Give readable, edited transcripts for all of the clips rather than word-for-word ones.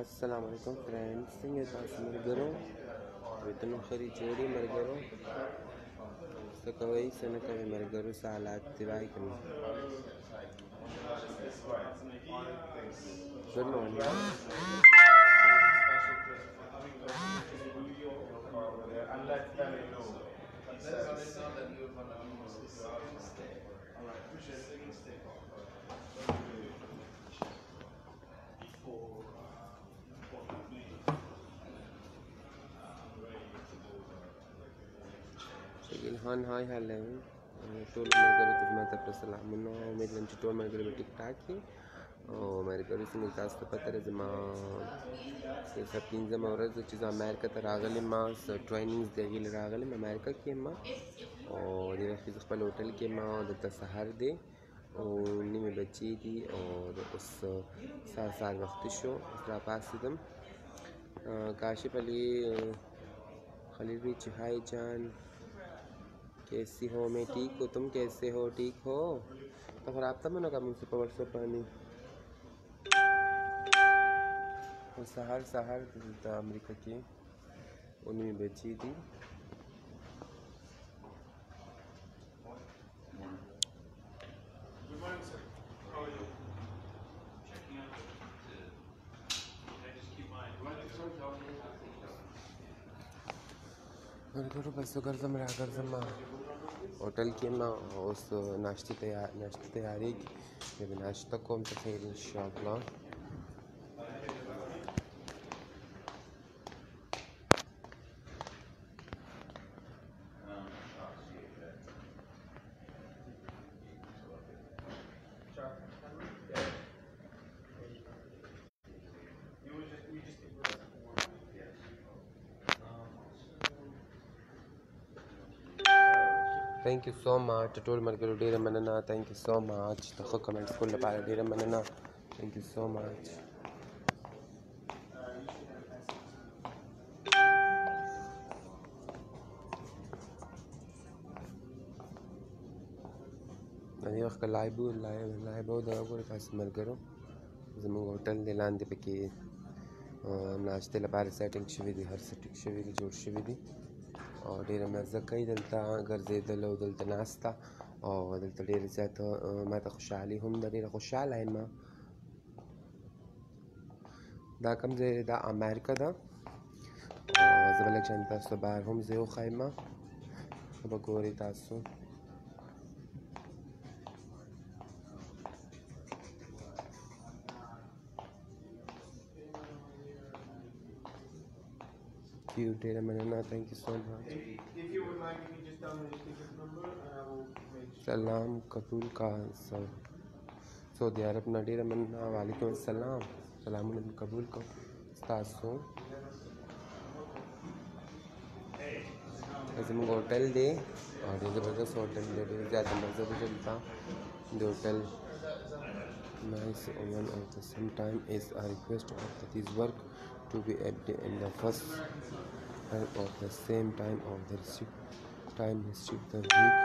السلام علیکم فرینډز، څنګه تاسو ملګرو؟ وطن خري جوړې ملګرو، څه کوئ څه نه کوئ ملګرو؟ څه حالات دي وایي که نه؟ ګډ مارنینګ. شکیل خان هاي هلا ټول ملګرو ته زما طرف ته سلامونه. امید لرم چې ټول ملګري به ټیک ټاک وي. او ملګرو څنګه تاسو ته پته ده زما څه 15مه ورځ ده چې زه امریکا ته راغلی یم. څه ټریننګز د هغې راغلی یم، امریکا کې یم او دې وخت کې زه خپل هوټل کې یم. دلته سهار دی او نیمې بجې دي او اوس سهار وختي شو. اوس راپاڅېدم. کاشف علی خلیل بھائی چہائی جان कैसी हो? मैं ठीक हूँ, तुम कैसे हो? ठीक हो? तो फिर रब्ता में ना मुझसे व्हाट्सएप पानी और सहर अमेरिका की उन्हीं बची थी. बस तो गर्जम रहा गर्जम होटल के ना उस नाश्ते तैयारी की. जब नाश्ता को हम तो खैर इंशाअल्लाह. Thank you so much ټول ملګرو، ډېره مننه. Thank you so much د ښه کمنټس کولو لپاره ډېره مننه. Thank you so much. دې وخت لایو د وګورئ تاسو ملګرو. زموږ هوټل دی لاندې پکې ناشتې لپاره سیټینګ شوي دي، هر څه ټیک شوي دي، جوړ شوي دي او ډېره مزه کوي دلته ګرځېدل او دلته ناسته او دلته ډېره زیاته ماته خوشحالي هم ده. ډېره خوشحاله یم. دا کوم ځای دا امریکا ده. زه به لږ شان تاسو ته بهر هم ځای وښایم. به ګورئ تاسو. ډېره مننه. Thank you so much. سلام قبول کا سعودي عرب نه ډېره مننه. وعلیکم السلام. سلامونه مې قبول کړو ستاسو. زموږ هوټل دی او ډېر زبردست هوټل دی، ډېر زیاته مزه ده دلته د هوټل. Nice one of the sometime is a request of this work to be added in the first half of the same time of the time history the week.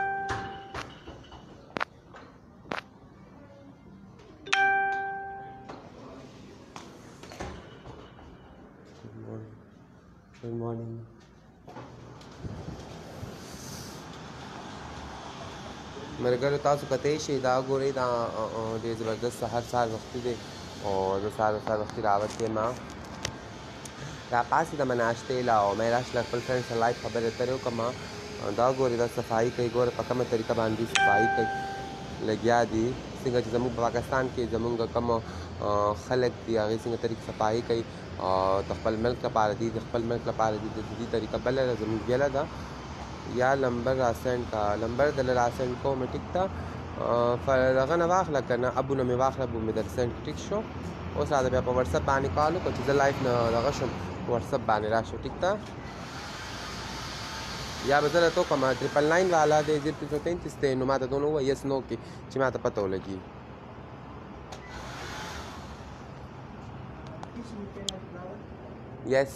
Good morning. ملګرو تاسو کتلی شئ دا ګورئ دا ډېر زبردست سهار وختي دی او زه سهار وختي راوتلی یم. راپاڅېدم ناشتې له او مې راشله خپل فرینډ سره لایف خبرې اترې وکړم. دا ګورئ دا صفایي کوي، ګوره په کومه طریقه باندې صفایي کوي لګیا دي. څنګه چې زموږ په پاکستان کې زموږ کوم خلک دي هغې څنګه طریقه صفایي کوي د خپل ملک لپاره دي، د خپل ملک لپاره دي. د دې طریقه بله ده، زموږ بېله ده. یا نمبر راسینډ کا نمبر دله راسینډ کوم ټیک ده. دغه نه واخله که نه ابو نه مې واخله، ابو مې در سینډ ټیک شو. اوس راته بیا په وټساپ باندې کال وکړه چې زه لایف نه دغه شم، په وټساپ باندې راشه ټیک ده. یا به زه درته وکړم 999 والا دی 0333 دی، نو ما ته دونه ووایه یس نو کې چې ما ته پته ولګي. یس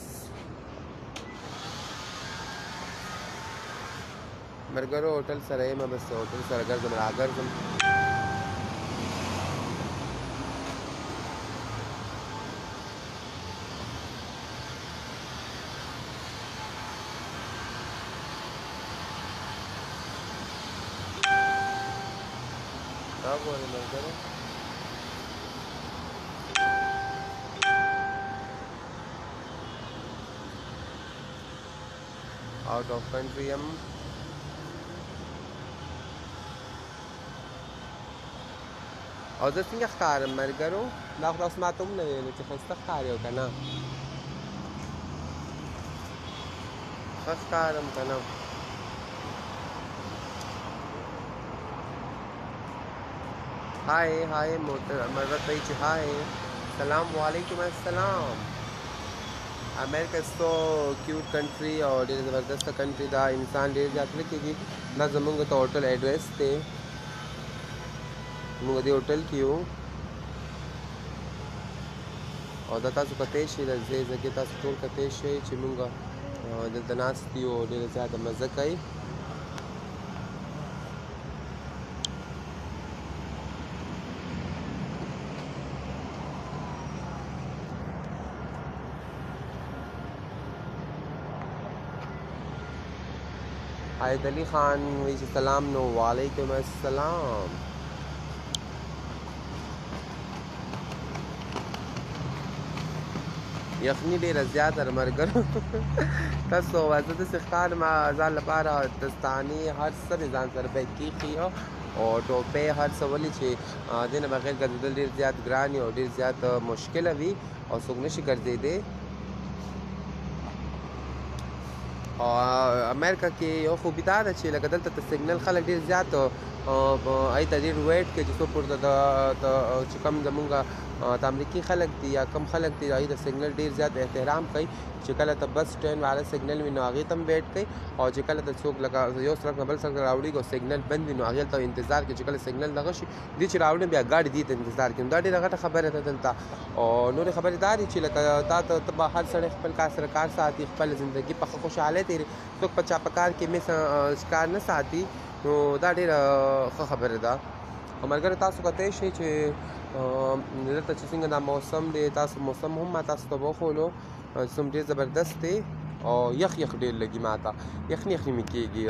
ملګرو هوټل سره یم، بس هوټل سره ګرځم راګرځم. ګورئ ملګرو. آوټ آف کنټري یم. او زه څنګه ښکارم ملګرو؟ دا خو تاسو ماته هم نه ویلو چې ښایسته ښکاري او که نه؟ ښه ښکارم که نه؟ هاي هاي مرات بھائی چې هاي سلام وعلیکم السلام. امریکا سو کیوټ کنټري او ډېر زبردسته کنټري دا. انسان ډېر زیات نه کېږي. دا زمونږ د هوټل ایډرس دی. موږ دې هوټل کې یو او دا تاسو کتی شئ د دې ځای کې تاسو ټول کتی شئ چې موږ دلته ناست یو او ډېره زیاته مزه کوي. عاید علي خان وایي چې سلام. نو وعلیکم السلام. یخني ډېره زیاته ده ملګرو. تاسو زه داسې ښکارم ځان لپاره دستانې هر څه مې ځان سره بیک کېښي او ټوپۍ هر څه ولې چې دې نه بغیر ګرځېدل ډېر زیات ګران وي او ډېر زیات مشکله وي او څوک نشي ګرځېدی. او امریکا کې یو خوبي دا ده چې لکه دلته ته سیګنل خلک ډېر زیات هغې ته ډېر ویټ کوي چې څو پورته چې کوم زمونږ د امریکي خلک دي یا کم خلک دي هغوی د سیګنل ډېر زیات احترام کوي. چې کله ته بس ټرین والا سیګنل وي نو هغې ته هم ویټ کوي او چې کله ته څوک لکه یو سړک نه بل سړک ته راوړېږي او سیګنل بند وي نو هغې ته انتظار کوي چې کله سیګنل دغه شي دې چې راوړي بیا ګاډي دې ته انتظار کوي. دا ډېره غټه خبره ده دلته. او نورې خبرې دا دي چې لکه تا ته به هر سړی خپل کار سره کار ساتي، خپل زندګي په ښه خوشحالۍ تېري. څوک په چا په کار کې مس کار نه ساتي. نو دا ډېره ښه خبره ده. او ملګرو تاسو کتی شئ چې دلته چې څنګه دا موسم دی، تاسو موسم هم ما تاسو ته وښولو چې ډېر زبردست دی او یخ ډېر لګي ما ته. یخني مې کېږي.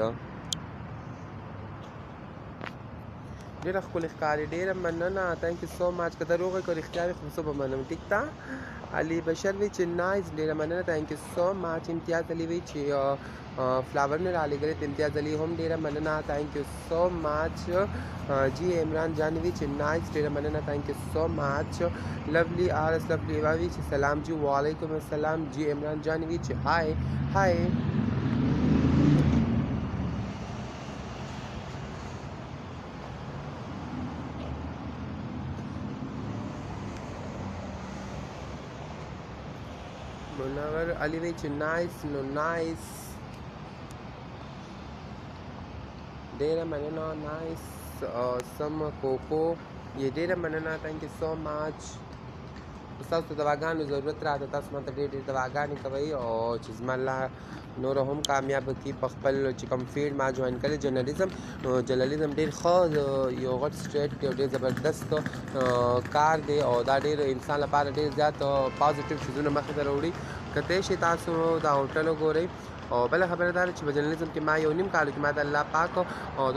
ډېره ښکلې ښکاري. ډېره مننه. تhank you so much. که ته روغ یې که رښتیا وي خو زه به منم. ټیک ده. علي بشر وی چې نایس. ډېره مننه. thank you so much. امتیاز علي وی چې فلاور مې رالیږلی د امتیاز علي هم ډېره مننه. thank you so much. جی عمران جان وی چې نایس. ډېره مننه. thank you so much. لولی آرس لولی وی چې سلام جی وعلیکم السلام. جی عمران جان وی چې هاي هاي. منور علي وی چې نایس. نو نایس. ډېره مننه. نایس. سم کوکو یې ډېره مننه. thank you so much. تاسو ته دواګانو ضرورت راته. تاسو ماته ډېرې دواګانې کوئ او چې زما الله نور هم کامیاب کړي په خپل چې کوم فیلډ ما جوین کړی جرنالیزم. نو جرنالیزم ډېر ښه یو غټ سټریټ دی او ډېر زبردست کار دی او دا ډېر انسان لپاره ډېر زیات پازیټیو څیزونه مخې ته راوړي. کتی شئ تاسو دا هوټل وګورئ. او بله خبره دا ده چې په جرنالیزم کې ما یو نیم کال کې ما د الله پاک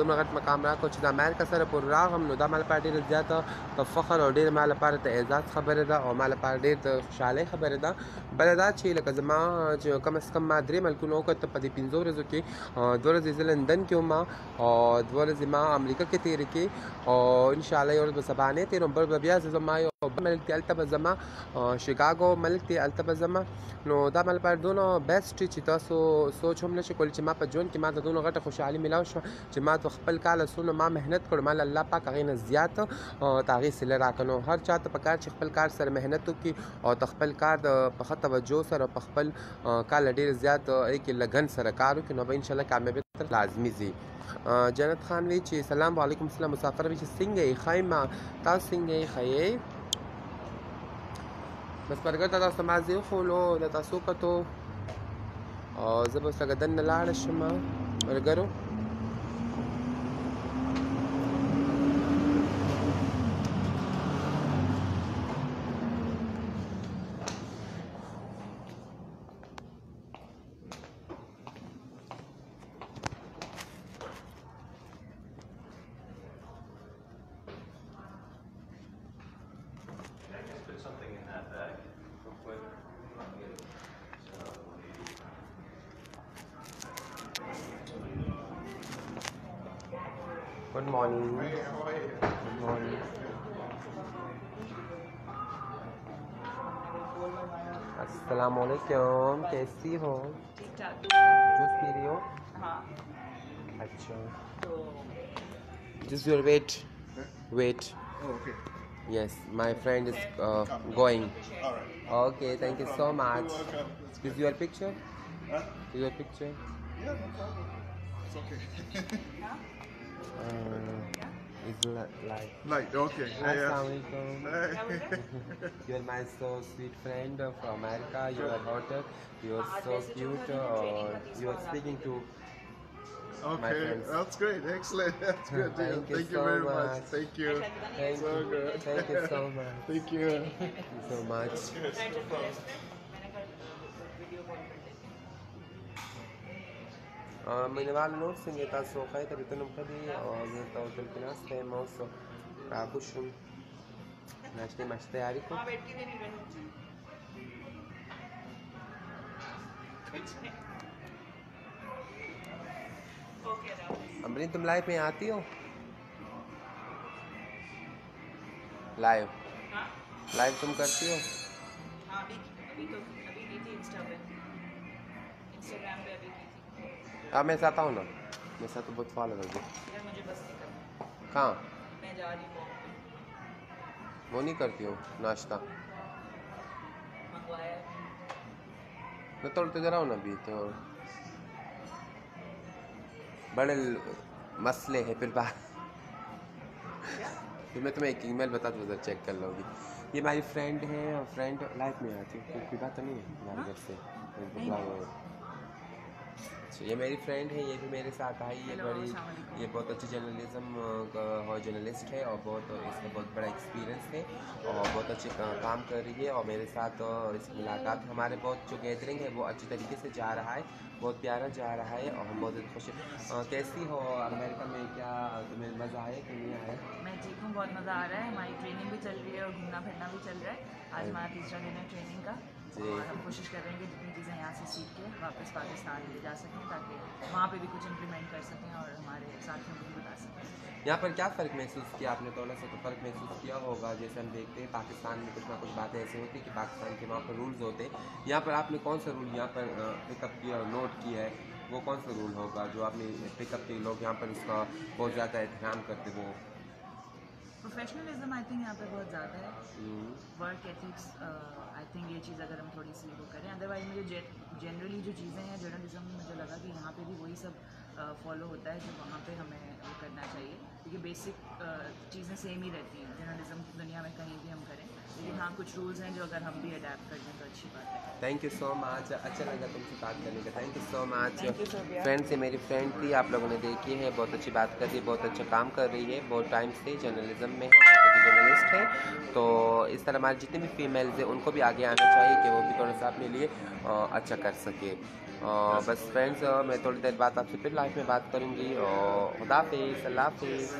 دومره غټ مقام راکړو چې د امریکا سره پورې راغلم. نو دا ما لپاره ډېره زیاته د فخر او ډېر ما لپاره د اعزاز خبره ده او ما لپاره ډېر د خوشحالۍ خبره ده. بله دا چې لکه زما چې کم از کم ما 3 ملکونه وکړل په دې 5 ورځو کې. 2 ورځې زه لندن کې وم او 2 ورځې ما امریکا کې تېرې کړې او انشاءالله یو ورځ به سبانۍ تېروم. بل به بیا زما یو بل ملک دی هلته به ځمه. شیکاګو ملک دی هلته به ځمه. نو دا ما لپاره دونه بیسټ چې تاسو سوچ هم نشئ کولی چې ما په ژوند کې ما ته دونه غټه خوشحالي میلاو شوه چې ما ته خپل کاله څونه ما محنت کړو ما له الله پاک هغې نه زیات د هغې صله راکړه. نو هر چا ته پکار چې خپل کار سره محنت وکړي او د خپل کار په ښه توجه سره په خپل کار له ډېر زیات هغې کې لګن سره کار وکړي نو به انشاءالله کامیابي تر لازمي ځي. جنت خان وی چې سلام وعلیکم السلام. مسافر وی چې څنګه یې؟ ښه یم. تاسو څنګه یې؟ ښه یې؟ بس برګر ته تاسو ته ما ځای وښولو د تاسو وکتو او زه به اوس لږ دننه لاړه شم ملګرو. Good morning. Good morning. अस्सलामुअलैकुम, कैसी हो? ठीक ठाक। Juice P रही हो? हाँ। अच्छा। तो Just your wait. Wait. Oh, okay. Yes, my friend is going. All right. Okay, thank you so much. You're welcome. That's Is good. your picture? Huh? Is your picture? Yeah, no problem. It's okay. Is like. Like, okay. Yeah, yeah. Assalamualaikum. Hey. You're my so sweet friend from America. You are hotter. You're so cute. You are speaking to. My Okay, friends. that's great. Excellent. That's good. Thank you Thank you so very much. much. Thank you. Thank So you. good. Thank you so much. Thank you. Thank you so much. Yes, no problem. من بعد نص نتا سوقي تبتنم قدي أو نتا وتلك ناس تيموس راكوشم ناشتي ماشتي عارفه. अमरीन तुम लाइव में आती हो? Live live तुम करती हो? हाँ, अभी की थी इंस्टाग्राम पे अभी की थी। हाँ, मैं साथ आऊँ ना, मेरे साथ तो बहुत फॉलो कर दो। यार मुझे बस नहीं करना। कहाँ? मैं जा रही हूँ। वो नहीं करती हो नाश्ता? मंगवाया है। मैं तोड़ते जरा हूँ ना अभी तो बड़े मसले हैं फिर बात। फिर मैं तुम्हें एक ईमेल बता दूँ, उधर चेक कर लोगी। ये हमारी फ्रेंड है और फ्रेंड लाइफ में आती है, कोई बात तो नहीं है हमारे घर से। अच्छा, ये मेरी फ्रेंड है, ये भी मेरे साथ आई। ये बड़ी, ये बहुत अच्छी जर्नलिज्म जर्नलिस्ट है और बहुत इसका बहुत बड़ा एक्सपीरियंस है और बहुत अच्छे काम कर रही है। और मेरे साथ इस मुलाकात हमारे बहुत जो गैदरिंग है वो अच्छी तरीके से जा रहा है, बहुत प्यारा जा रहा है और हम बहुत खुश हैं। कैसी हो अमेरिका में? क्या तुम्हें मज़ा आया कि नहीं आया? मैं ठीक हूँ, बहुत मज़ा आ रहा है। हमारी ट्रेनिंग भी चल रही है और घूमना फिरना भी चल रहा है। आज हमारा तीसरा दिन है ट्रेनिंग का और हम कोशिश कर रहे हैं कि जितनी चीज़ें यहाँ से सीख के वापस पाकिस्तान ले जा सकें ताकि वहाँ पे भी कुछ इम्प्लीमेंट कर सकें और हमारे साथियों को भी बता सकें। यहाँ पर क्या फ़र्क महसूस किया आपने? थोड़ा सा तो फ़र्क महसूस किया होगा। जैसे हम देखते हैं पाकिस्तान में कुछ ना कुछ बातें ऐसी होती हैं कि पाकिस्तान के वहाँ पर रूल्स होते हैं। यहाँ पर आपने कौन सा रूल यहाँ पर पिकअप किया और नोट किया है? वो कौन सा रूल होगा जो आपने पिकअप किए? लोग यहाँ पर उसका बहुत ज़्यादा एहतराम करते वो प्रोफेशनलिज्म आई थिंक यहाँ पे बहुत ज़्यादा है। वर्क एथिक्स आई थिंक ये चीज़ अगर हम थोड़ी सी वो करें, अदरवाइज मुझे जनरली जो चीज़ें हैं जर्नलिज्म में मुझे लगा कि यहाँ पे भी वही सब फॉलो होता है जो वहाँ पे हमें वो करना चाहिए, क्योंकि बेसिक चीज़ें सेम ही रहती हैं जर्नलिज्म की दुनिया में कहीं भी हम करें। लेकिन हाँ, कुछ रूल्स हैं जो अगर हम भी अडेप्ट कर दें तो अच्छी बात है। थैंक यू सो मच, अच्छा लगा तुमसे बात करने का। Thank you so much. Thank you, Sophia. Friend से मेरी फ्रेंड थी, आप लोगों ने देखी है, बहुत अच्छी बात कर रही है, बहुत अच्छा काम कर रही है, बहुत टाइम से जर्नलिज्म में है, जर्नलिस्ट है। तो इस तरह हमारे जितने भी फीमेल्स हैं उनको भी आगे आना चाहिए कि वो भी थोड़ा सा अपने लिए अच्छा कर सके। बस फ्रेंड्स, मैं थोड़ी देर बाद आपसे फिर लाइव में बात करूँगी और खुदा हाफिज़, अल्लाह हाफिज़।